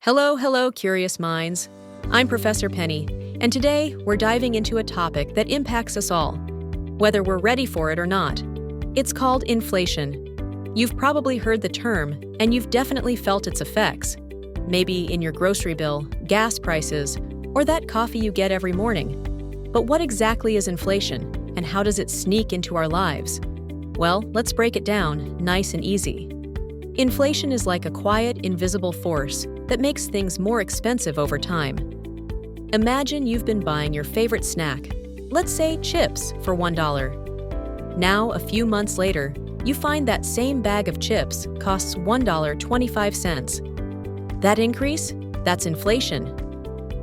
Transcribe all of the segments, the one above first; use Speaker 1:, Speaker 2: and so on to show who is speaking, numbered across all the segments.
Speaker 1: Hello, curious minds. I'm Professor Penny, and today we're diving into a topic that impacts us all, whether we're ready for it or not. It's called inflation. You've probably heard the term, and you've definitely felt its effects. Maybe in your grocery bill, gas prices, or that coffee you get every morning. But what exactly is inflation, and how does it sneak into our lives? Well, let's break it down, nice and easy. Inflation is like a quiet, invisible force that makes things more expensive over time. Imagine you've been buying your favorite snack, let's say chips, for $1. Now, a few months later, you find that same bag of chips costs $1.25. That increase? That's inflation.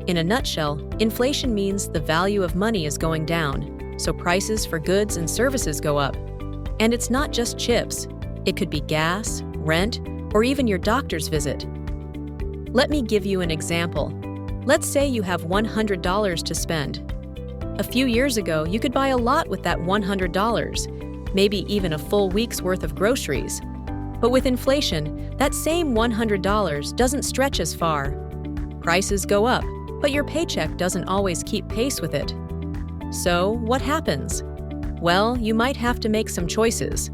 Speaker 1: In a nutshell, inflation means the value of money is going down, so prices for goods and services go up. And it's not just chips. It could be gas, rent, or even your doctor's visit. Let me give you an example. Let's say you have $100 to spend. A few years ago, you could buy a lot with that $100, maybe even a full week's worth of groceries. But with inflation, that same $100 doesn't stretch as far. Prices go up, but your paycheck doesn't always keep pace with it. So, what happens? Well, you might have to make some choices.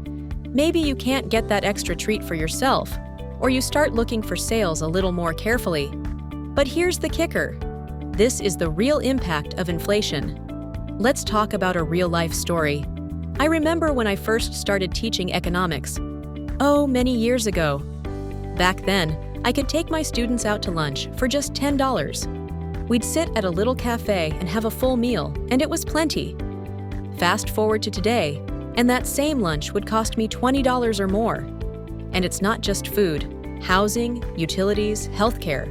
Speaker 1: Maybe you can't get that extra treat for yourself, or you start looking for sales a little more carefully. But here's the kicker. This is the real impact of inflation. Let's talk about a real-life story. I remember when I first started teaching economics. Many years ago. Back then, I could take my students out to lunch for just $10. We'd sit at a little cafe and have a full meal, and it was plenty. Fast forward to today, and that same lunch would cost me $20 or more. And it's not just food. Housing, utilities, healthcare.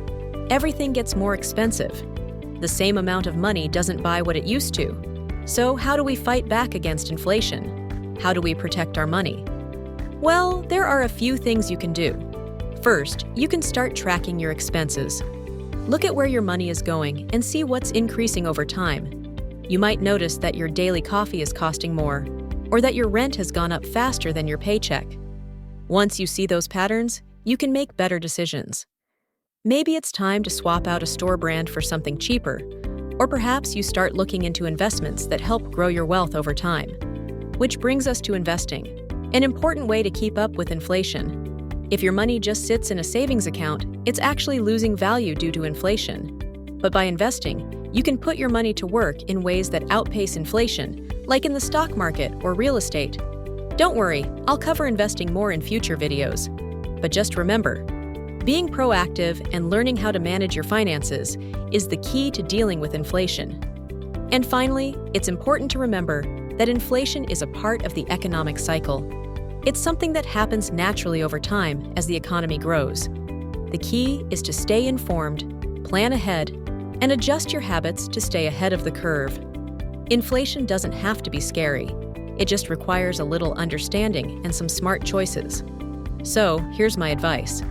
Speaker 1: Everything gets more expensive. The same amount of money doesn't buy what it used to. So how do we fight back against inflation? How do we protect our money? Well, there are a few things you can do. First, you can start tracking your expenses. Look at where your money is going and see what's increasing over time. You might notice that your daily coffee is costing more, or that your rent has gone up faster than your paycheck. Once you see those patterns, you can make better decisions. Maybe it's time to swap out a store brand for something cheaper, or perhaps you start looking into investments that help grow your wealth over time. Which brings us to investing, an important way to keep up with inflation. If your money just sits in a savings account, it's actually losing value due to inflation. But by investing, you can put your money to work in ways that outpace inflation, like in the stock market or real estate. Don't worry, I'll cover investing more in future videos. But just remember, being proactive and learning how to manage your finances is the key to dealing with inflation. And finally, it's important to remember that inflation is a part of the economic cycle. It's something that happens naturally over time as the economy grows. The key is to stay informed, plan ahead, and adjust your habits to stay ahead of the curve. Inflation doesn't have to be scary. It just requires a little understanding and some smart choices. So, here's my advice.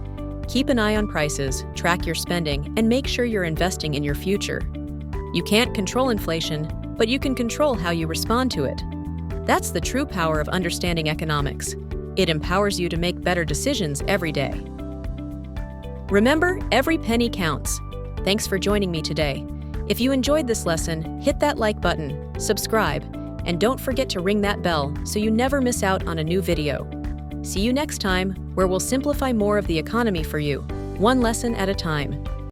Speaker 1: Keep an eye on prices, track your spending, and make sure you're investing in your future. You can't control inflation, but you can control how you respond to it. That's the true power of understanding economics. It empowers you to make better decisions every day. Remember, every penny counts. Thanks for joining me today. If you enjoyed this lesson, hit that like button, subscribe, and don't forget to ring that bell so you never miss out on a new video. See you next time, where we'll simplify more of the economy for you, one lesson at a time.